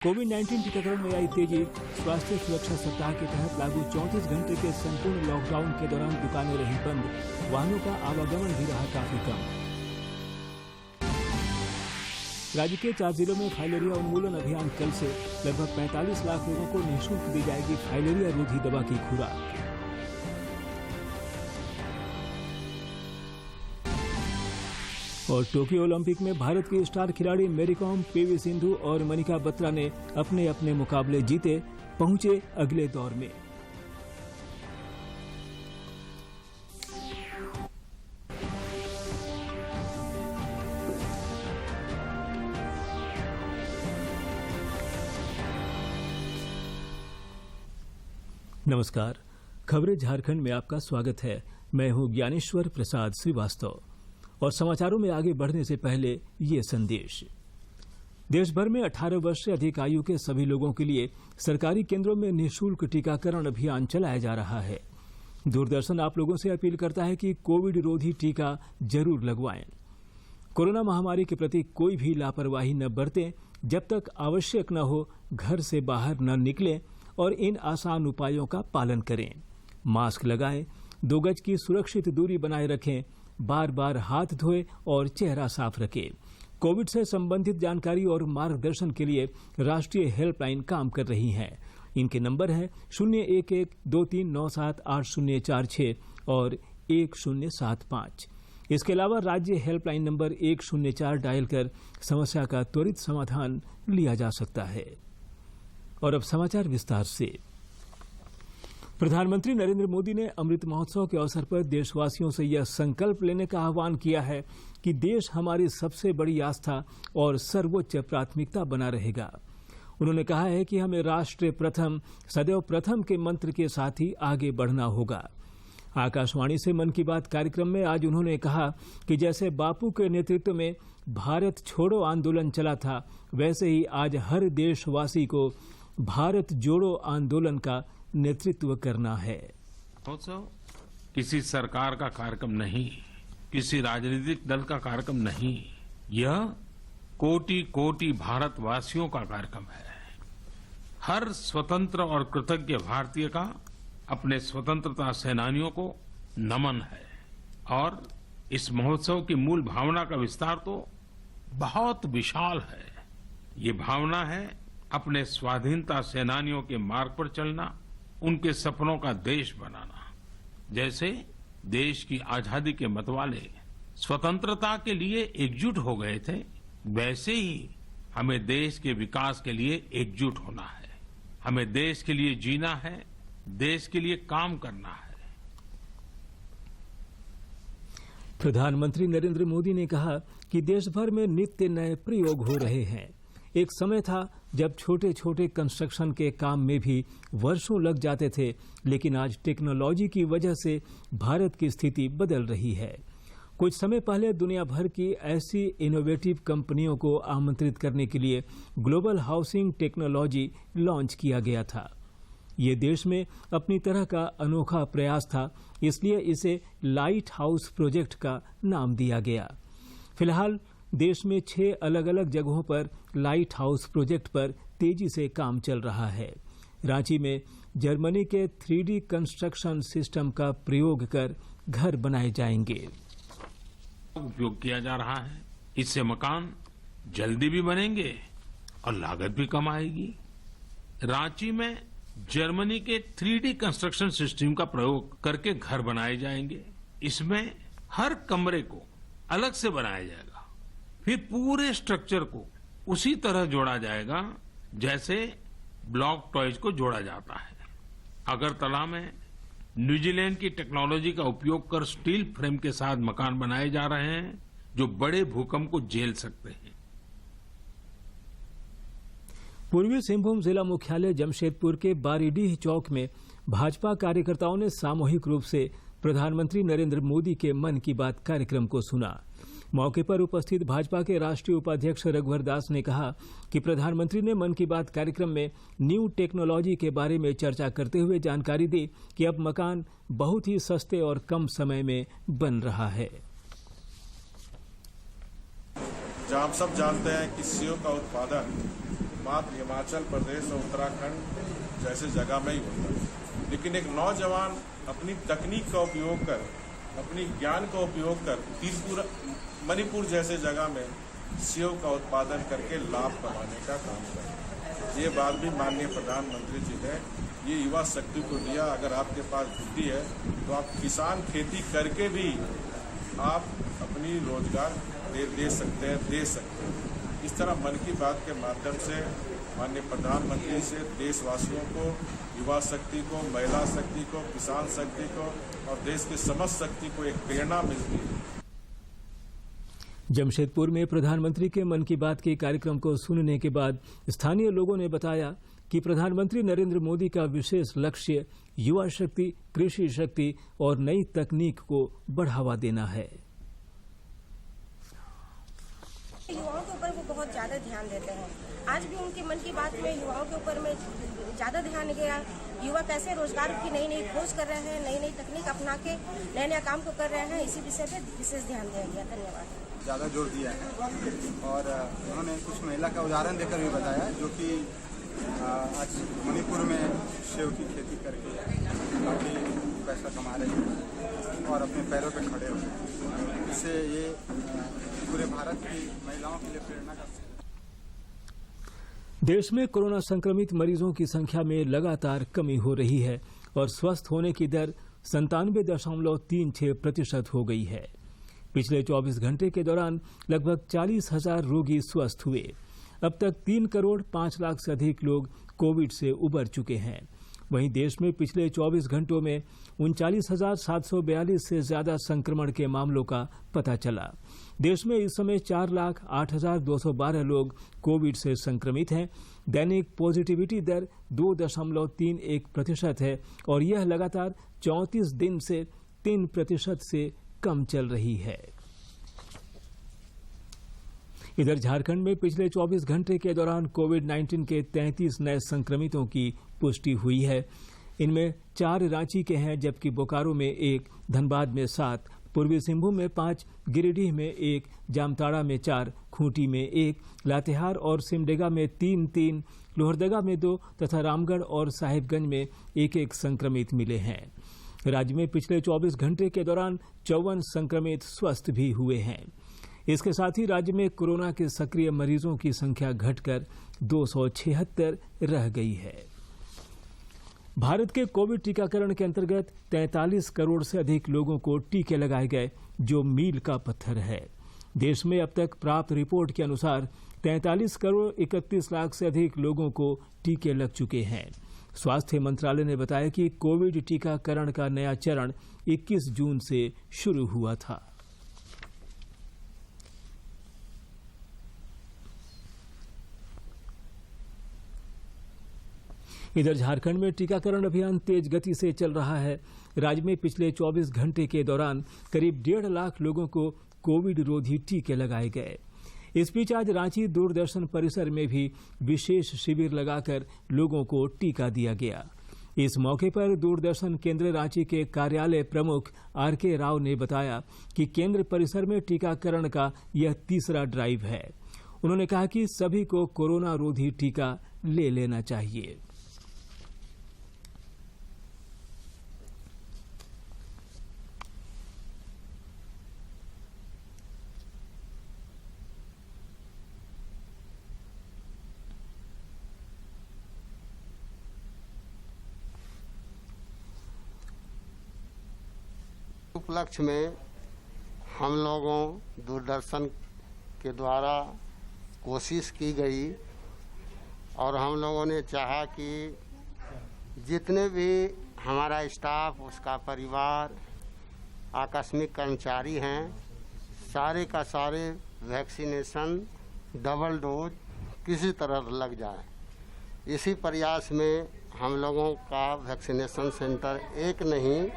कोविड-19 टीकाकरण में आई तेजी। स्वास्थ्य सुरक्षा सप्ताह के तहत लागू 34 घंटे के संपूर्ण लॉकडाउन के दौरान दुकानें रही बंद, वाहनों का आवागमन भी रहा काफी कम। राज्य के 4 जिलों में फाइलेरिया उन्मूलन अभियान कल से। लगभग 45 लाख लोगों को निःशुल्क दी जाएगी फाइलेरिया रोधी दवा की खुराक। और टोक्यो ओलंपिक में भारत की स्टार खिलाड़ी मैरी कॉम, पीवी सिंधु और मनिका बत्रा ने अपने अपने मुकाबले जीते, पहुंचे अगले दौर में। नमस्कार, खबरें झारखंड में आपका स्वागत है। मैं हूं ज्ञानेश्वर प्रसाद श्रीवास्तव और समाचारों में आगे बढ़ने से पहले ये संदेश। देश भर में 18 वर्ष से अधिक आयु के सभी लोगों के लिए सरकारी केंद्रों में निःशुल्क टीकाकरण अभियान चलाया जा रहा है। दूरदर्शन आप लोगों से अपील करता है कि कोविड रोधी टीका जरूर लगवाएं। कोरोना महामारी के प्रति कोई भी लापरवाही न बरतें। जब तक आवश्यक न हो, घर से बाहर न निकलें और इन आसान उपायों का पालन करें। मास्क लगाएं, 2 गज की सुरक्षित दूरी बनाए रखें, बार बार हाथ धोएं और चेहरा साफ रखें। कोविड से संबंधित जानकारी और मार्गदर्शन के लिए राष्ट्रीय हेल्पलाइन काम कर रही है। इनके नंबर है 011-2397-8046 और 1075। इसके अलावा राज्य हेल्पलाइन नंबर 104 डायल कर समस्या का त्वरित समाधान लिया जा सकता है। और अब समाचार विस्तार से। प्रधानमंत्री नरेंद्र मोदी ने अमृत महोत्सव के अवसर पर देशवासियों से यह संकल्प लेने का आह्वान किया है कि देश हमारी सबसे बड़ी आस्था और सर्वोच्च प्राथमिकता बना रहेगा। उन्होंने कहा है कि हमें राष्ट्र प्रथम, सदैव प्रथम के मंत्र के साथ ही आगे बढ़ना होगा। आकाशवाणी से मन की बात कार्यक्रम में आज उन्होंने कहा कि जैसे बापू के नेतृत्व में भारत छोड़ो आंदोलन चला था, वैसे ही आज हर देशवासी को भारत जोड़ो आंदोलन का नेतृत्व करना है। महोत्सव किसी सरकार का कार्यक्रम नहीं, किसी राजनीतिक दल का कार्यक्रम नहीं, यह कोटि कोटि भारतवासियों का कार्यक्रम है। हर स्वतंत्र और कृतज्ञ भारतीय का अपने स्वतंत्रता सेनानियों को नमन है। और इस महोत्सव की मूल भावना का विस्तार तो बहुत विशाल है। ये भावना है अपने स्वाधीनता सेनानियों के मार्ग पर चलना, उनके सपनों का देश बनाना। जैसे देश की आजादी के मतवाले स्वतंत्रता के लिए एकजुट हो गए थे, वैसे ही हमें देश के विकास के लिए एकजुट होना है। हमें देश के लिए जीना है, देश के लिए काम करना है। प्रधानमंत्री नरेंद्र मोदी ने कहा कि देश भर में नित्य नए प्रयोग हो रहे हैं। एक समय था जब छोटे छोटे कंस्ट्रक्शन के काम में भी वर्षों लग जाते थे, लेकिन आज टेक्नोलॉजी की वजह से भारत की स्थिति बदल रही है। कुछ समय पहले दुनिया भर की ऐसी इनोवेटिव कंपनियों को आमंत्रित करने के लिए ग्लोबल हाउसिंग टेक्नोलॉजी लॉन्च किया गया था। ये देश में अपनी तरह का अनोखा प्रयास था, इसलिए इसे लाइट हाउस प्रोजेक्ट का नाम दिया गया। फिलहाल देश में 6 अलग अलग जगहों पर लाइट हाउस प्रोजेक्ट पर तेजी से काम चल रहा है। रांची में जर्मनी के 3D कंस्ट्रक्शन सिस्टम का प्रयोग कर घर बनाए जाएंगे। उपयोग किया जा रहा है। इससे मकान जल्दी भी बनेंगे और लागत भी कम आएगी। रांची में जर्मनी के 3D कंस्ट्रक्शन सिस्टम का प्रयोग करके घर बनाए जाएंगे। इसमें हर कमरे को अलग से बनाया जाएगा, फिर पूरे स्ट्रक्चर को उसी तरह जोड़ा जाएगा जैसे ब्लॉक टॉयज को जोड़ा जाता है। अगरतला में न्यूजीलैंड की टेक्नोलॉजी का उपयोग कर स्टील फ्रेम के साथ मकान बनाए जा रहे हैं, जो बड़े भूकंप को झेल सकते हैं। पूर्वी सिंहभूम जिला मुख्यालय जमशेदपुर के बारीडीह चौक में भाजपा कार्यकर्ताओं ने सामूहिक रूप से प्रधानमंत्री नरेंद्र मोदी के मन की बात कार्यक्रम को सुना। मौके पर उपस्थित भाजपा के राष्ट्रीय उपाध्यक्ष रघुवर दास ने कहा कि प्रधानमंत्री ने मन की बात कार्यक्रम में न्यू टेक्नोलॉजी के बारे में चर्चा करते हुए जानकारी दी कि अब मकान बहुत ही सस्ते और कम समय में बन रहा है। जहाँ आप सब जानते हैं कि सेब का उत्पादन मात्र हिमाचल प्रदेश और उत्तराखंड जैसे जगह में ही होता है। लेकिन एक नौजवान अपनी तकनीक का उपयोग कर, अपनी ज्ञान का उपयोग कर मणिपुर जैसे जगह में सेव का उत्पादन करके लाभ कमाने का काम करे। ये बात भी माननीय प्रधानमंत्री जी ने ये युवा शक्ति को दिया। अगर आपके पास बुद्धि है तो आप किसान खेती करके भी आप अपनी रोजगार दे सकते हैं। इस तरह मन की बात के माध्यम से माननीय प्रधानमंत्री से देशवासियों को, युवा शक्ति को, महिला शक्ति को, किसान शक्ति को और देश की समस्त शक्ति को एक प्रेरणा मिलती है। जमशेदपुर में प्रधानमंत्री के मन की बात के कार्यक्रम को सुनने के बाद स्थानीय लोगों ने बताया कि प्रधानमंत्री नरेंद्र मोदी का विशेष लक्ष्य युवा शक्ति, कृषि शक्ति और नई तकनीक को बढ़ावा देना है। युवाओं के ऊपर वो बहुत ज़्यादा ध्यान देते हैं। आज भी उनके मन की बात में युवाओं के ऊपर में ज़्यादा ध्यान गया। युवा कैसे रोजगार की नई नई खोज कर रहे हैं, नई नई तकनीक अपना के नए नए काम को कर रहे हैं, इसी विषय पे विशेष ध्यान दिया गया। धन्यवाद। ज़्यादा जोर दिया है और उन्होंने कुछ महिला का उदाहरण देकर भी बताया जो कि आज मणिपुर में सेव की खेती करके काफ़ी पैसा कमा रहे हैं और अपने पैरों पे खड़े हुए। इससे ये पूरे भारत की महिलाओं के लिए प्रेरणा का। देश में कोरोना संक्रमित मरीजों की संख्या में लगातार कमी हो रही है और स्वस्थ होने की दर 97.36% हो गई है। पिछले 24 घंटे के दौरान लगभग 40,000 रोगी स्वस्थ हुए। अब तक 3 करोड़ 5 लाख से अधिक लोग कोविड से उबर चुके हैं। वहीं देश में पिछले 24 घंटों में 39,742 से ज्यादा संक्रमण के मामलों का पता चला। देश में इस समय 4,08,212 लोग कोविड से संक्रमित हैं। दैनिक पॉजिटिविटी दर 2.31% है और यह लगातार 34 दिन से 3% से कम चल रही है। इधर झारखंड में पिछले 24 घंटे के दौरान कोविड-19 के 33 नए संक्रमितों की पुष्टि हुई है। इनमें 4 रांची के हैं, जबकि बोकारो में 1, धनबाद में 7, पूर्वी सिंहभूम में 5, गिरिडीह में 1, जामताड़ा में 4, खूंटी में 1, लातेहार और सिमडेगा में 3, लोहरदगा में 2 तथा रामगढ़ और साहिबगंज में 1 संक्रमित मिले हैं। राज्य में पिछले 24 घंटे के दौरान 54 संक्रमित स्वस्थ भी हुए हैं। इसके साथ ही राज्य में कोरोना के सक्रिय मरीजों की संख्या घटकर 276 रह गई है। भारत के कोविड टीकाकरण के अंतर्गत 43 करोड़ से अधिक लोगों को टीके लगाए गए, जो मील का पत्थर है। देश में अब तक प्राप्त रिपोर्ट के अनुसार 43 करोड़ 31 लाख से अधिक लोगों को टीके लग चुके हैं। स्वास्थ्य मंत्रालय ने बताया कि कोविड टीकाकरण का नया चरण 21 जून से शुरू हुआ था। इधर झारखंड में टीकाकरण अभियान तेज गति से चल रहा है। राज्य में पिछले 24 घंटे के दौरान करीब 1.5 लाख लोगों को कोविड रोधी टीके लगाए गए। इस बीच आज रांची दूरदर्शन परिसर में भी विशेष शिविर लगाकर लोगों को टीका दिया गया। इस मौके पर दूरदर्शन केंद्र रांची के कार्यालय प्रमुख आर.के. राव ने बताया कि केंद्र परिसर में टीकाकरण का यह तीसरा ड्राइव है। उन्होंने कहा कि सभी को कोरोना रोधी टीका ले लेना चाहिए। उपलक्ष्य में हम लोगों दूरदर्शन के द्वारा कोशिश की गई और हम लोगों ने चाहा कि जितने भी हमारा स्टाफ, उसका परिवार, आकस्मिक कर्मचारी हैं, सारे का सारे वैक्सीनेशन डबल डोज किसी तरह लग जाए। इसी प्रयास में हम लोगों का वैक्सीनेशन सेंटर एक नहीं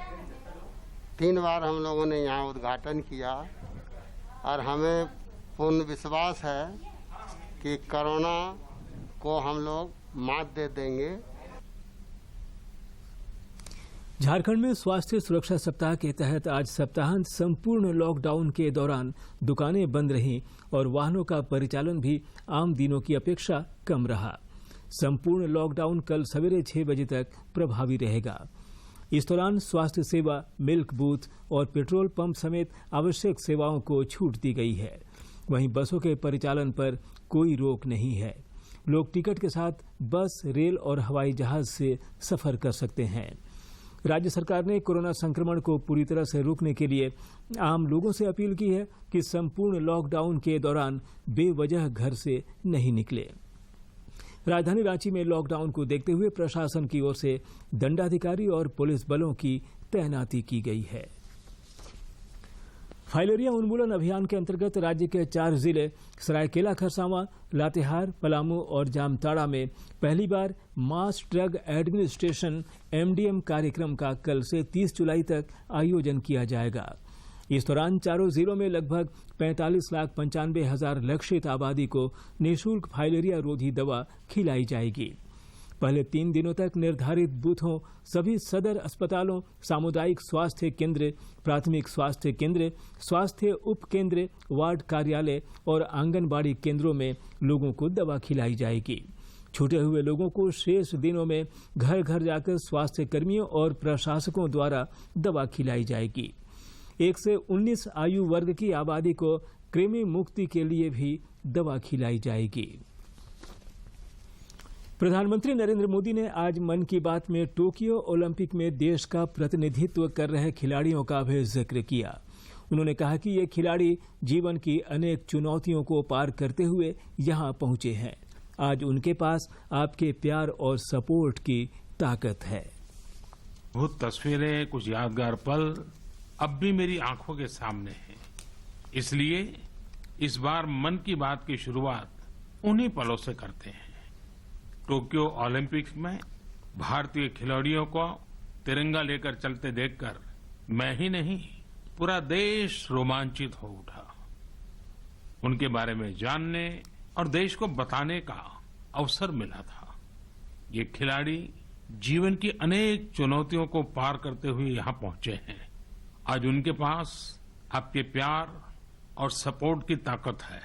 3 बार हम लोगों ने यहाँ उद्घाटन किया और हमें पूर्ण विश्वास है कि कोरोना को हम लोग मात दे देंगे। झारखंड में स्वास्थ्य सुरक्षा सप्ताह के तहत आज सप्ताहांत संपूर्ण लॉकडाउन के दौरान दुकानें बंद रहीं और वाहनों का परिचालन भी आम दिनों की अपेक्षा कम रहा। संपूर्ण लॉकडाउन कल सवेरे 6 बजे तक प्रभावी रहेगा। इस दौरान स्वास्थ्य सेवा, मिल्क बूथ और पेट्रोल पंप समेत आवश्यक सेवाओं को छूट दी गई है। वहीं बसों के परिचालन पर कोई रोक नहीं है। लोग टिकट के साथ बस, रेल और हवाई जहाज से सफर कर सकते हैं। राज्य सरकार ने कोरोना संक्रमण को पूरी तरह से रोकने के लिए आम लोगों से अपील की है कि संपूर्ण लॉकडाउन के दौरान बेवजह घर से नहीं निकले। राजधानी रांची में लॉकडाउन को देखते हुए प्रशासन की ओर से दंडाधिकारी और पुलिस बलों की तैनाती की गई है। फाइलेरिया उन्मूलन अभियान के अंतर्गत राज्य के 4 जिले सरायकेला खरसावां, लातेहार, पलामू और जामताड़ा में पहली बार मास ड्रग एडमिनिस्ट्रेशन MDM कार्यक्रम का कल से 30 जुलाई तक आयोजन किया जाएगा। इस दौरान चारों जिलों में लगभग 45,95,000 लक्षित आबादी को निःशुल्क फाइलेरिया रोधी दवा खिलाई जाएगी। पहले 3 दिनों तक निर्धारित बूथों, सभी सदर अस्पतालों, सामुदायिक स्वास्थ्य केंद्र, प्राथमिक स्वास्थ्य केंद्र, स्वास्थ्य उप केंद्र, वार्ड कार्यालय और आंगनबाड़ी केंद्रों में लोगों को दवा खिलाई जाएगी। छूटे हुए लोगों को शेष दिनों में घर घर जाकर स्वास्थ्य कर्मियों और प्रशासकों द्वारा दवा खिलाई जाएगी। 1 से 19 आयु वर्ग की आबादी को कृमि मुक्ति के लिए भी दवा खिलाई जाएगी। प्रधानमंत्री नरेंद्र मोदी ने आज मन की बात में टोक्यो ओलंपिक में देश का प्रतिनिधित्व कर रहे खिलाड़ियों का भी जिक्र किया। उन्होंने कहा कि ये खिलाड़ी जीवन की अनेक चुनौतियों को पार करते हुए यहां पहुंचे हैं। आज उनके पास आपके प्यार और सपोर्ट की ताकत है। बहुत तस्वीरें, कुछ यादगार पल अब भी मेरी आंखों के सामने हैं। इसलिए इस बार मन की बात की शुरुआत उन्हीं पलों से करते हैं। टोक्यो ओलंपिक्स में भारतीय खिलाड़ियों को तिरंगा लेकर चलते देखकर मैं ही नहीं, पूरा देश रोमांचित हो उठा। उनके बारे में जानने और देश को बताने का अवसर मिला था। ये खिलाड़ी जीवन की अनेक चुनौतियों को पार करते हुए यहां पहुंचे हैं। आज उनके पास आपके प्यार और सपोर्ट की ताकत है।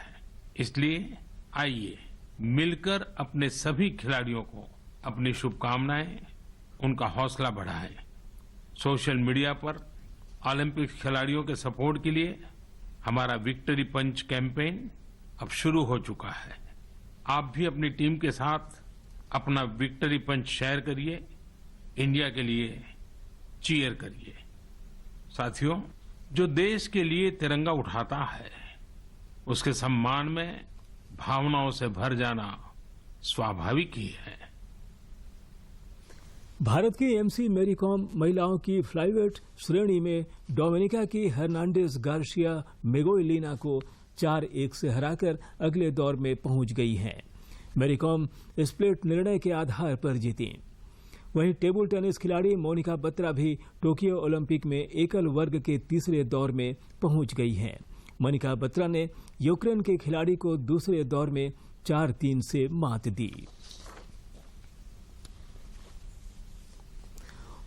इसलिए आइए मिलकर अपने सभी खिलाड़ियों को अपनी शुभकामनाएं, उनका हौसला बढ़ाएं। सोशल मीडिया पर ओलंपिक खिलाड़ियों के सपोर्ट के लिए हमारा विक्ट्री पंच कैंपेन अब शुरू हो चुका है। आप भी अपनी टीम के साथ अपना विक्ट्री पंच शेयर करिए, इंडिया के लिए चीयर करिए। साथियों, जो देश के लिए तिरंगा उठाता है उसके सम्मान में भावनाओं से भर जाना स्वाभाविक ही है। भारत की MC मैरी कॉम महिलाओं की फ्लाईवेट श्रेणी में डोमिनिका की हर्नांडेज गार्सिया मेगोइलिना को 4-1 से हराकर अगले दौर में पहुंच गई हैं। मैरी कॉम स्प्लिट निर्णय के आधार पर जीती। वहीं टेबल टेनिस खिलाड़ी मोनिका बत्रा भी टोक्यो ओलंपिक में एकल वर्ग के तीसरे दौर में पहुंच गई हैं। मोनिका बत्रा ने यूक्रेन के खिलाड़ी को दूसरे दौर में 4-3 से मात दी।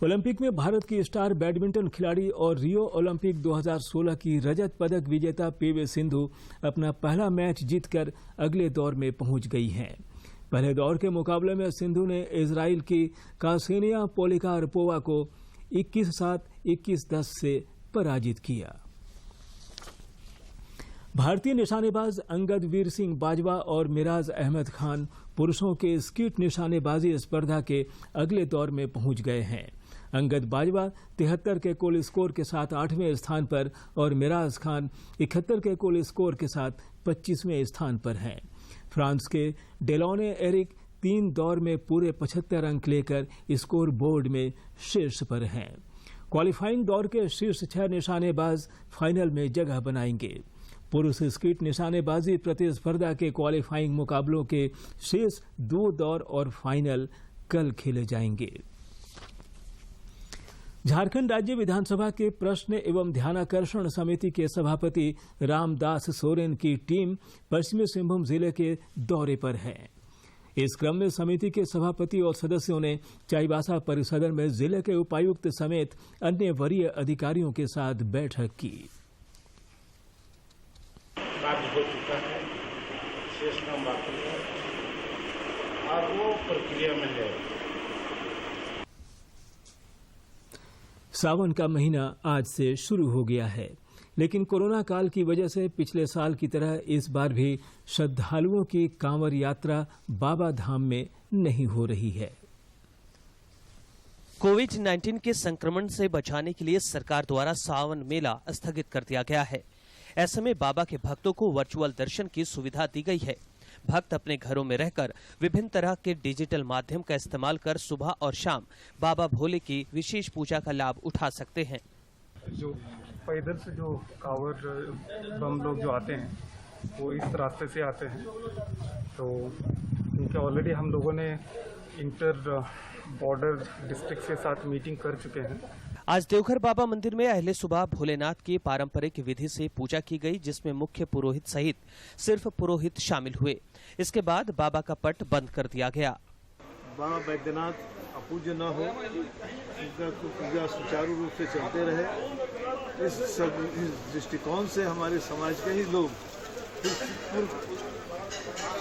ओलंपिक में भारत की स्टार बैडमिंटन खिलाड़ी और रियो ओलंपिक 2016 की रजत पदक विजेता PV सिंधु अपना पहला मैच जीतकर अगले दौर में पहुंच गई हैं। पहले दौर के मुकाबले में सिंधु ने इजराइल की कासेनिया पोलिकार्पोवा को 21-7, 21-10 से पराजित किया। भारतीय निशानेबाज अंगद वीर सिंह बाजवा और मिराज अहमद खान पुरुषों के स्कीट निशानेबाजी स्पर्धा के अगले दौर में पहुंच गए हैं। अंगद बाजवा 73 के कुल स्कोर के साथ 8वें स्थान पर और मिराज खान 71 के कुल स्कोर के साथ 25वें स्थान पर हैं। फ्रांस के डेलॉने एरिक 3 दौर में पूरे 75 अंक लेकर स्कोर बोर्ड में शीर्ष पर हैं। क्वालिफाइंग दौर के शीर्ष 6 निशानेबाज फाइनल में जगह बनाएंगे। पुरुष स्कीट निशानेबाजी प्रतिस्पर्धा के क्वालिफाइंग मुकाबलों के शेष 2 दौर और फाइनल कल खेले जाएंगे। झारखंड राज्य विधानसभा के प्रश्न एवं ध्यानाकर्षण समिति के सभापति रामदास सोरेन की टीम पश्चिमी सिंहभूम जिले के दौरे पर है। इस क्रम में समिति के सभापति और सदस्यों ने चाईबासा परिसदन में जिले के उपायुक्त समेत अन्य वरीय अधिकारियों के साथ बैठक की। कार्य हो चुका है, शेष काम बाकी है। आज वो प्रक्रिया में है। सावन का महीना आज से शुरू हो गया है, लेकिन कोरोना काल की वजह से पिछले साल की तरह इस बार भी श्रद्धालुओं की कांवड़ यात्रा बाबा धाम में नहीं हो रही है। कोविड-19 के संक्रमण से बचाने के लिए सरकार द्वारा सावन मेला स्थगित कर दिया गया है। ऐसे में बाबा के भक्तों को वर्चुअल दर्शन की सुविधा दी गई है। भक्त अपने घरों में रहकर विभिन्न तरह के डिजिटल माध्यम का इस्तेमाल कर सुबह और शाम बाबा भोले की विशेष पूजा का लाभ उठा सकते हैं। जो पैदल से जो कांवड़ बम लोग जो आते हैं वो इस रास्ते से आते हैं, तो उनके ऑलरेडी हम लोगों ने इंटर बॉर्डर डिस्ट्रिक्ट के साथ मीटिंग कर चुके हैं। आज देवघर बाबा मंदिर में अहले सुबह भोलेनाथ की पारंपरिक विधि से पूजा की गई, जिसमें मुख्य पुरोहित सहित सिर्फ पुरोहित शामिल हुए। इसके बाद बाबा का पट बंद कर दिया गया। बाबा बैद्यनाथ अपूज्य न हो, उनका पूजा सुचारू रूप से चलते रहे, इस दृष्टिकोण से हमारे समाज के ही लोग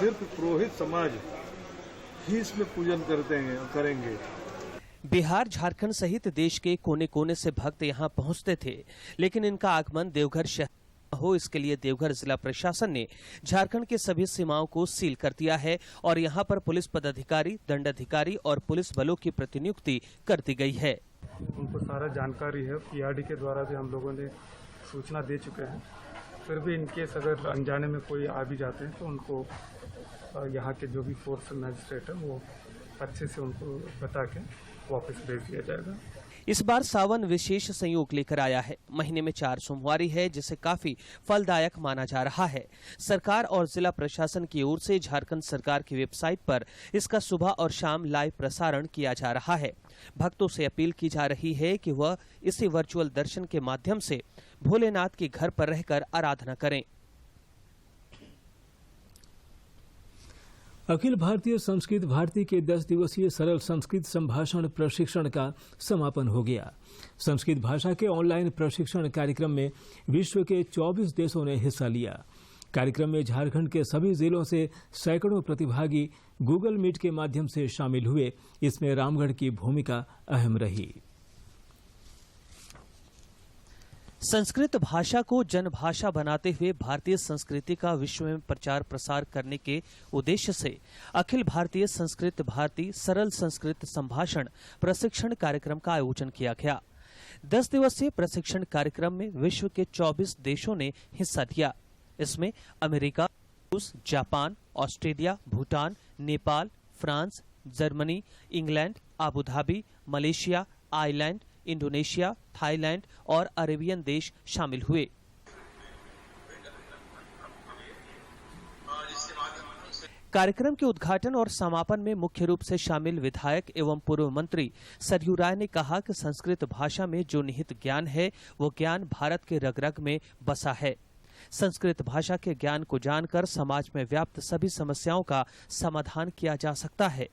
सिर्फ पुरोहित समाज ही इसमें पूजन करते हैं और करेंगे। बिहार, झारखंड सहित देश के कोने कोने से भक्त यहां पहुंचते थे, लेकिन इनका आगमन देवघर शहर हो, इसके लिए देवघर जिला प्रशासन ने झारखंड के सभी सीमाओं को सील कर दिया है और यहां पर पुलिस पदाधिकारी, दंडाधिकारी और पुलिस बलों की प्रतिनियुक्ति कर दी गई है। उनको सारा जानकारी है, पीआरडी के द्वारा भी हम लोगों ने सूचना दे चुके हैं। फिर भी इनकेस अगर अनजाने में कोई आ भी जाते हैं तो उनको यहाँ के जो भी फोर्स मैजिस्ट्रेट है वो अच्छे से उनको बता के वापस भेज दिया जाएगा। इस बार सावन विशेष संयोग लेकर आया है। महीने में 4 सोमवारी है, जिसे काफी फलदायक माना जा रहा है। सरकार और जिला प्रशासन की ओर से झारखंड सरकार की वेबसाइट पर इसका सुबह और शाम लाइव प्रसारण किया जा रहा है। भक्तों से अपील की जा रही है कि वह इसी वर्चुअल दर्शन के माध्यम से भोलेनाथ के घर पर रहकर आराधना करें। अखिल भारतीय संस्कृत भारती के 10 दिवसीय सरल संस्कृत संभाषण प्रशिक्षण का समापन हो गया। संस्कृत भाषा के ऑनलाइन प्रशिक्षण कार्यक्रम में विश्व के 24 देशों ने हिस्सा लिया। कार्यक्रम में झारखंड के सभी जिलों से सैकड़ों प्रतिभागी गूगल मीट के माध्यम से शामिल हुए। इसमें रामगढ़ की भूमिका अहम रही। संस्कृत भाषा को जनभाषा बनाते हुए भारतीय संस्कृति का विश्व में प्रचार प्रसार करने के उद्देश्य से अखिल भारतीय संस्कृत भारती सरल संस्कृत संभाषण प्रशिक्षण कार्यक्रम का आयोजन किया गया। 10 दिवसीय प्रशिक्षण कार्यक्रम में विश्व के 24 देशों ने हिस्सा लिया। इसमें अमेरिका, रूस, Japan, Australia, Bhutan, Nepal, France, Germany, England, Abu Dhabi, Malaysia, island, Indonesia, Thailand और अरेबियन देश शामिल हुए। कार्यक्रम के उद्घाटन और समापन में मुख्य रूप से शामिल विधायक एवं पूर्व मंत्री सरयू राय ने कहा कि संस्कृत भाषा में जो निहित ज्ञान है वो ज्ञान भारत के रग रग में बसा है। संस्कृत भाषा के ज्ञान को जानकर समाज में व्याप्त सभी समस्याओं का समाधान किया जा सकता है।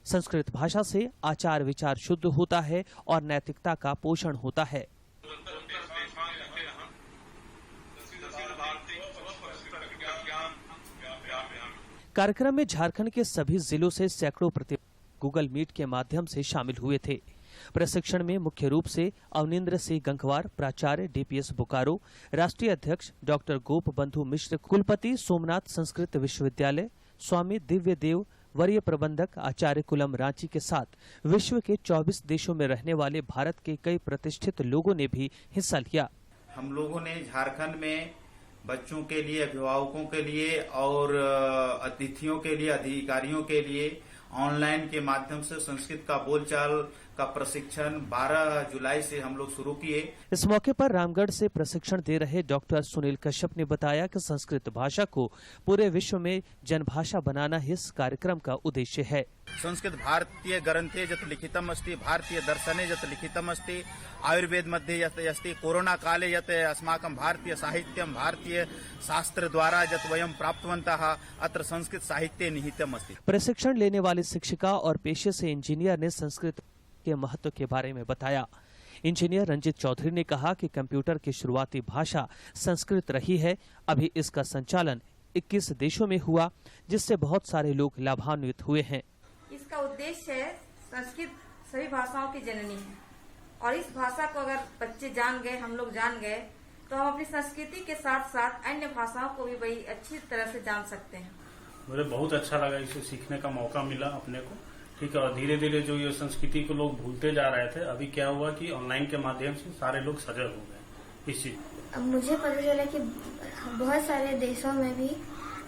संस्कृत भाषा से आचार विचार शुद्ध होता है और नैतिकता का पोषण होता है। कार्यक्रम में झारखंड के सभी जिलों से सैकड़ों प्रतिभागी गूगल मीट के माध्यम से शामिल हुए थे। प्रशिक्षण में मुख्य रूप से अवनिंद्र सिंह गंगवार, प्राचार्य डीपीएस बोकारो, राष्ट्रीय अध्यक्ष डॉक्टर गोप बंधु मिश्र, कुलपति सोमनाथ संस्कृत विश्वविद्यालय, स्वामी दिव्य देव, वरीय प्रबंधक आचार्य कुलम रांची के साथ विश्व के 24 देशों में रहने वाले भारत के कई प्रतिष्ठित लोगों ने भी हिस्सा लिया। हम लोगों ने झारखंड में बच्चों के लिए, अभिभावकों के लिए और अतिथियों के लिए, अधिकारियों के लिए ऑनलाइन के माध्यम से संस्कृत का बोलचाल का प्रशिक्षण 12 जुलाई से हम लोग शुरू किए। इस मौके पर रामगढ़ से प्रशिक्षण दे रहे डॉक्टर सुनील कश्यप ने बताया कि संस्कृत भाषा को पूरे विश्व में जनभाषा बनाना ही इस कार्यक्रम का उद्देश्य है। संस्कृत भारतीय ग्रंथे यत् लिखितम अस्ति, भारतीय दर्शने यत् लिखितम अस्ति, आयुर्वेद मध्ये यत् अस्ति, कोरोना काले यत् अस्माकं भारतीय साहित्यम भारतीय शास्त्र द्वारा यत् वयं प्राप्तवन्तः अत्र संस्कृत साहित्ये निहितम अस्ति। प्रशिक्षण लेने वाली शिक्षिका और पेशे से इंजीनियर ने संस्कृत के महत्व के बारे में बताया। इंजीनियर रंजित चौधरी ने कहा कि कंप्यूटर की शुरुआती भाषा संस्कृत रही है। अभी इसका संचालन 21 देशों में हुआ, जिससे बहुत सारे लोग लाभान्वित हुए हैं। उद्देश्य है संस्कृत सभी भाषाओं की जननी है और इस भाषा को अगर बच्चे जान गए, हम लोग जान गए, तो हम अपनी संस्कृति के साथ साथ अन्य भाषाओं को भी बड़ी अच्छी तरह से जान सकते हैं। मुझे बहुत अच्छा लगा, इसे सीखने का मौका मिला अपने को। ठीक है, और धीरे धीरे जो ये संस्कृति को लोग भूलते जा रहे थे, अभी क्या हुआ कि ऑनलाइन के माध्यम से सारे लोग सजग हो गए इस चीज। अब मुझे पता चला कि बहुत सारे देशों में भी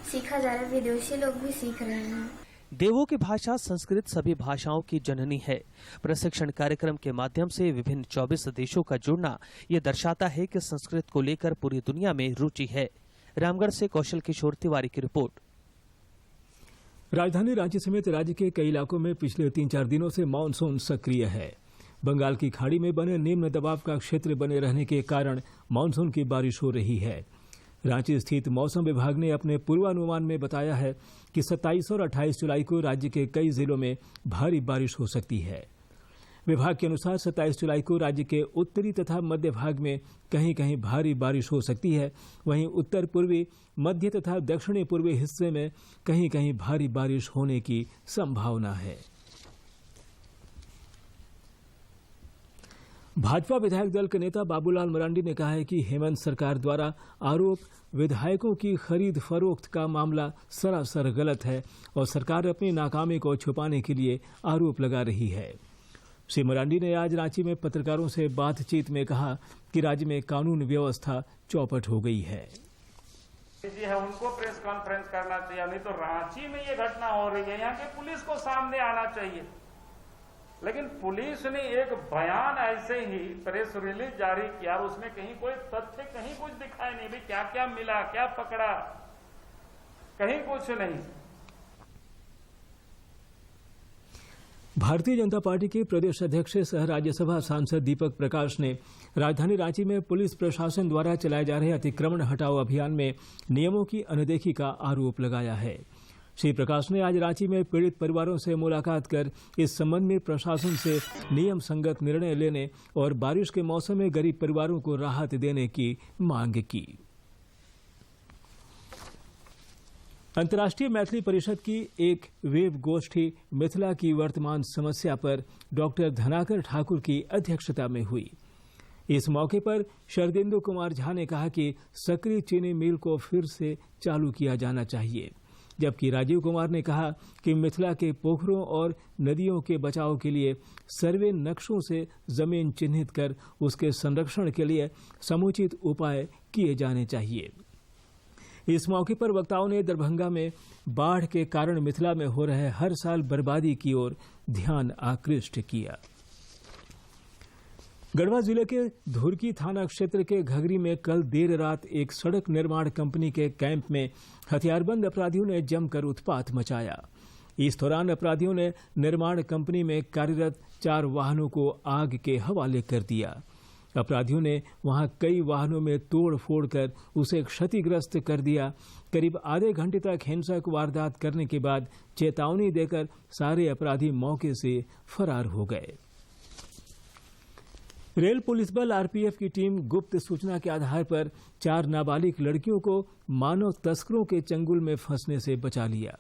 सीखा जा रहा है, विदेशी लोग भी सीख रहे हैं। देवों की भाषा संस्कृत सभी भाषाओं की जननी है। प्रशिक्षण कार्यक्रम के माध्यम से विभिन्न 24 देशों का जुड़ना ये दर्शाता है कि संस्कृत को लेकर पूरी दुनिया में रुचि है। रामगढ़ से कौशल किशोर तिवारी की रिपोर्ट। राजधानी रांची समेत राज्य के कई इलाकों में पिछले 3-4 दिनों से मानसून सक्रिय है। बंगाल की खाड़ी में बने निम्न दबाव का क्षेत्र बने रहने के कारण मानसून की बारिश हो रही है। रांची स्थित मौसम विभाग ने अपने पूर्वानुमान में बताया है कि 27 और 28 जुलाई को राज्य के कई जिलों में भारी बारिश हो सकती है। विभाग के अनुसार 27 जुलाई को राज्य के उत्तरी तथा मध्य भाग में कहीं कहीं भारी बारिश हो सकती है। वहीं उत्तर पूर्वी, मध्य तथा दक्षिणी पूर्वी हिस्से में कहीं कहीं भारी बारिश होने की संभावना है। भाजपा विधायक दल के नेता बाबूलाल मरांडी ने कहा है कि हेमंत सरकार द्वारा आरोप विधायकों की खरीद फरोख्त का मामला सरासर गलत है और सरकार अपनी नाकामी को छुपाने के लिए आरोप लगा रही है। श्री मरांडी ने आज रांची में पत्रकारों से बातचीत में कहा कि राज्य में कानून व्यवस्था चौपट हो गई है। उनको प्रेस कॉन्फ्रेंस करना चाहिए, नहीं तो रांची में ये घटना हो रही है, यहाँ की पुलिस को सामने आना चाहिए। लेकिन पुलिस ने एक बयान ऐसे ही प्रेस रिलीज जारी किया, उसमें कहीं कोई तथ्य, कहीं कुछ दिखाई नहीं, भी क्या क्या मिला, क्या पकड़ा, कहीं कुछ नहीं। भारतीय जनता पार्टी के प्रदेश अध्यक्ष सह राज्यसभा सांसद दीपक प्रकाश ने राजधानी रांची में पुलिस प्रशासन द्वारा चलाए जा रहे अतिक्रमण हटाओ अभियान में नियमों की अनदेखी का आरोप लगाया है। श्री प्रकाश ने आज रांची में पीड़ित परिवारों से मुलाकात कर इस संबंध में प्रशासन से नियम संगत निर्णय लेने और बारिश के मौसम में गरीब परिवारों को राहत देने की मांग की। अंतर्राष्ट्रीय मैथिली परिषद की एक वेब गोष्ठी मिथिला की वर्तमान समस्या पर डॉक्टर धनाकर ठाकुर की अध्यक्षता में हुई। इस मौके पर शरदिंदु कुमार झा ने कहा कि सकरी चीनी मिल को फिर से चालू किया जाना चाहिए, जबकि राजीव कुमार ने कहा कि मिथिला के पोखरों और नदियों के बचाव के लिए सर्वे नक्शों से जमीन चिन्हित कर उसके संरक्षण के लिए समुचित उपाय किए जाने चाहिए। इस मौके पर वक्ताओं ने दरभंगा में बाढ़ के कारण मिथिला में हो रहे हर साल बर्बादी की ओर ध्यान आकृष्ट किया। गढ़वा जिले के धुरकी थाना क्षेत्र के घगरी में कल देर रात एक सड़क निर्माण कंपनी के कैंप में हथियारबंद अपराधियों ने जमकर उत्पात मचाया। इस दौरान अपराधियों ने निर्माण कंपनी में कार्यरत 4 वाहनों को आग के हवाले कर दिया। अपराधियों ने वहां कई वाहनों में तोड़ फोड़ कर उसे क्षतिग्रस्त कर दिया। करीब आधे घंटे तक हिंसक वारदात करने के बाद चेतावनी देकर सारे अपराधी मौके से फरार हो गए। रेल पुलिस बल आरपीएफ की टीम गुप्त सूचना के आधार पर 4 नाबालिग लड़कियों को मानव तस्करों के चंगुल में फंसने से बचा लिया।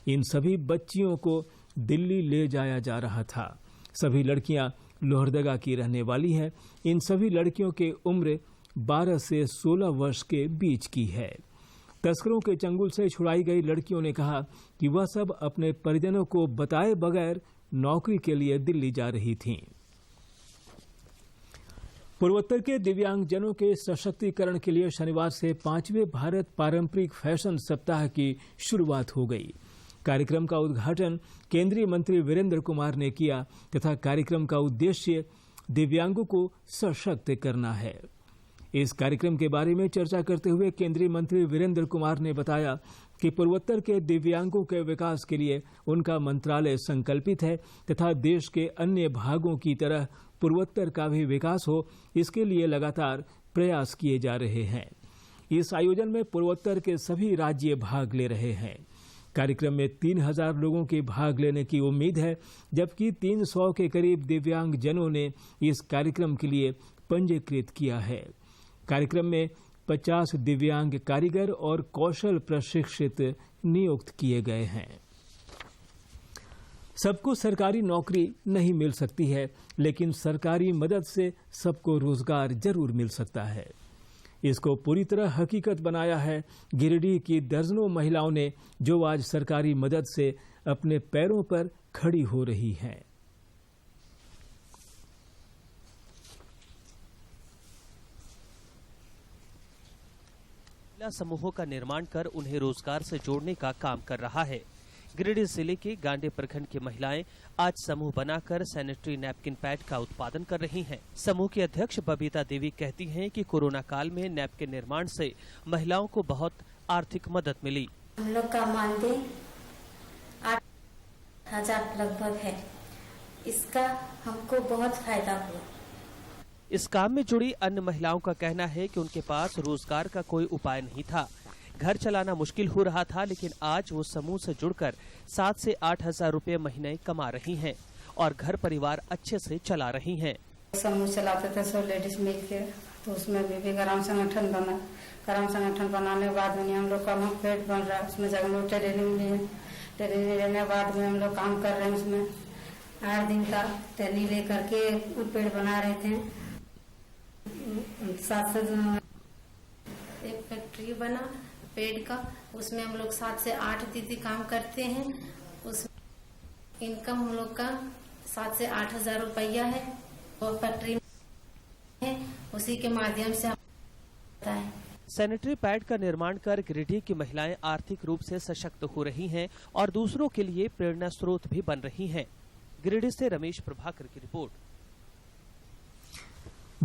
इन सभी बच्चियों को दिल्ली ले जाया जा रहा था। सभी लड़कियां लोहरदगा की रहने वाली हैं। इन सभी लड़कियों की उम्र 12 से 16 वर्ष के बीच की है। तस्करों के चंगुल से छुड़ाई गई लड़कियों ने कहा कि वह सब अपने परिजनों को बताए बगैर नौकरी के लिए दिल्ली जा रही थीं। पूर्वोत्तर के दिव्यांगजनों के सशक्तिकरण के लिए शनिवार से 5वें भारत पारंपरिक फैशन सप्ताह की शुरुआत हो गई। कार्यक्रम का उद्घाटन केंद्रीय मंत्री वीरेंद्र कुमार ने किया तथा कार्यक्रम का उद्देश्य दिव्यांगों को सशक्त करना है। इस कार्यक्रम के बारे में चर्चा करते हुए केंद्रीय मंत्री वीरेंद्र कुमार ने बताया कि पूर्वोत्तर के दिव्यांगों के विकास के लिए उनका मंत्रालय संकल्पित है तथा देश के अन्य भागों की तरह पूर्वोत्तर का भी विकास हो, इसके लिए लगातार प्रयास किए जा रहे हैं। इस आयोजन में पूर्वोत्तर के सभी राज्य भाग ले रहे हैं। कार्यक्रम में 3000 लोगों के भाग लेने की उम्मीद है, जबकि 300 के करीब दिव्यांगजनों ने इस कार्यक्रम के लिए पंजीकृत किया है। कार्यक्रम में 50 दिव्यांग कारीगर और कौशल प्रशिक्षित नियुक्त किए गए हैं। सबको सरकारी नौकरी नहीं मिल सकती है, लेकिन सरकारी मदद से सबको रोजगार जरूर मिल सकता है। इसको पूरी तरह हकीकत बनाया है गिरिडीह की दर्जनों महिलाओं ने, जो आज सरकारी मदद से अपने पैरों पर खड़ी हो रही हैं। महिला समूहों का निर्माण कर उन्हें रोजगार से जोड़ने का काम कर रहा है। गिरिडीह जिले के गांडे प्रखंड की महिलाएं आज समूह बनाकर सैनिटरी नैपकिन पैड का उत्पादन कर रही हैं। समूह की अध्यक्ष बबीता देवी कहती हैं कि कोरोना काल में नैपकिन निर्माण से महिलाओं को बहुत आर्थिक मदद मिली। हम लोग का मानदेय 8,000 लगभग है। इसका हमको बहुत फायदा हुआ। इस काम में जुड़ी अन्य महिलाओं का कहना है कि उनके पास रोजगार का कोई उपाय नहीं था। घर चलाना मुश्किल हो रहा था, लेकिन आज वो समूह से जुड़कर 7 से 8,000 रुपए महीने कमा रही हैं और घर परिवार अच्छे से चला रही हैं। समूह चलाते थे 100 लेडीज मिलके, तो उसमें भी ग्राम संगठन बना। ग्राम संगठन बनाने के बाद में हम लोग का पेट बन रहा है, उसमें जब हम लोग ट्रेनिंग लिए, ट्रेनिंग लेने के बाद में हम लोग काम कर रहे हैं। उसमें 8 दिन का ट्रेनिंग ले करके पेड़ बना रहे थे। 7 से एक फैक्ट्री बना पेड़ का, उसमें हम लोग 7 से 8 दीदी काम करते हैं। उस इनकम हम लोग का 7 से 8,000 रुपया है। और फैक्ट्री है, उसी के माध्यम से होता है। सैनिटरी पैड का निर्माण कर गिरिडीह की महिलाएं आर्थिक रूप से सशक्त हो रही हैं और दूसरों के लिए प्रेरणा स्रोत भी बन रही हैं। गिरिडीह से रमेश प्रभाकर की रिपोर्ट।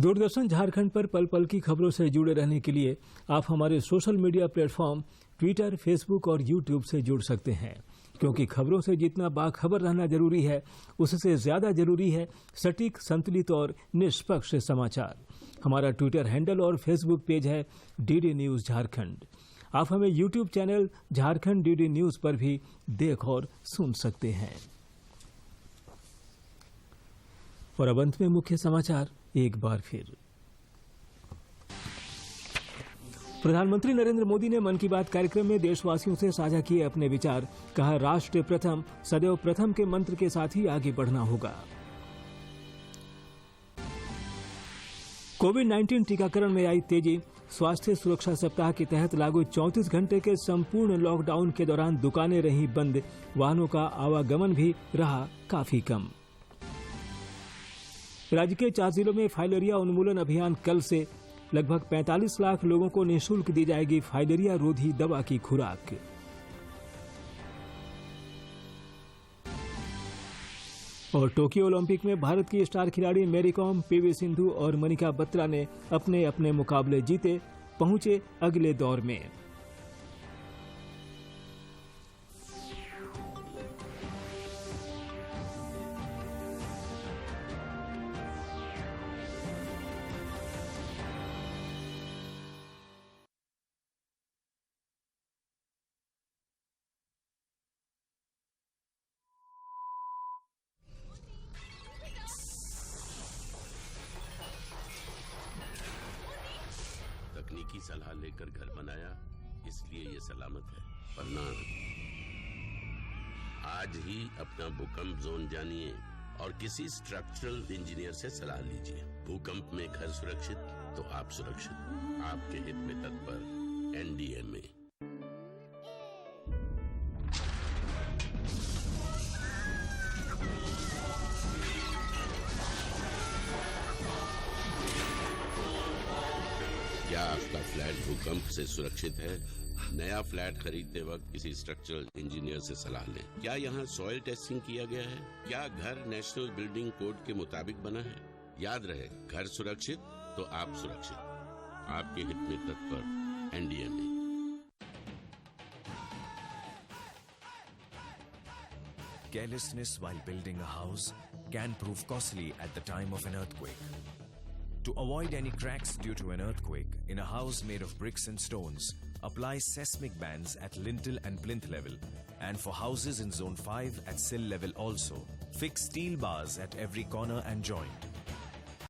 दूरदर्शन झारखंड पर पल पल की खबरों से जुड़े रहने के लिए आप हमारे social media platform Twitter, Facebook और यूट्यूब से जुड़ सकते हैं, क्योंकि खबरों से जितना बाखबर रहना जरूरी है, उससे ज्यादा जरूरी है सटीक, संतुलित और निष्पक्ष समाचार। हमारा ट्विटर हैंडल और फेसबुक पेज है डीडी न्यूज झारखंड। आप हमें YouTube channel Jharkhand DD news पर भी देख और सुन सकते हैं। और अब अंत में मुख्य समाचार एक बार फिर। प्रधानमंत्री नरेंद्र मोदी ने मन की बात कार्यक्रम में देशवासियों से साझा किए अपने विचार। कहा, राष्ट्र प्रथम, सदैव प्रथम के मंत्र के साथ ही आगे बढ़ना होगा। कोविड-19 टीकाकरण में आई तेजी। स्वास्थ्य सुरक्षा सप्ताह के तहत लागू 34 घंटे के संपूर्ण लॉकडाउन के दौरान दुकानें रही बंद, वाहनों का आवागमन भी रहा काफी कम। राज्य के 4 जिलों में फाइलेरिया उन्मूलन अभियान कल से। लगभग 45 लाख लोगों को निःशुल्क दी जाएगी फाइलेरिया रोधी दवा की खुराक। और टोक्यो ओलंपिक में भारत की स्टार खिलाड़ी मैरी कॉम, पीवी सिंधु और मनिका बत्रा ने अपने अपने मुकाबले जीते, पहुंचे अगले दौर में। तकनीकी सलाह लेकर घर बनाया, इसलिए ये सलामत है, वरना आज ही अपना भूकंप जोन जानिए और किसी स्ट्रक्चरल इंजीनियर से सलाह लीजिए। भूकंप में घर सुरक्षित तो आप सुरक्षित। आपके हित में तत्पर एनडीएमए। क्या आपका फ्लैट भूकंप से सुरक्षित है? नया फ्लैट खरीदते वक्त किसी स्ट्रक्चरल इंजीनियर से सलाह लें। क्या यहाँ सॉइल टेस्टिंग किया गया है? क्या घर नेशनल बिल्डिंग कोड के मुताबिक बना है? याद रहे, घर सुरक्षित तो आप सुरक्षित। आपके हित में तत्पर NDMA. Carelessness while building a house can prove costly at the time of an earthquake. To avoid any cracks due to an earthquake in a house made of bricks and stones, apply seismic bands at lintel and plinth level, and for houses in zone 5 at sill level also, fix steel bars at every corner and joint.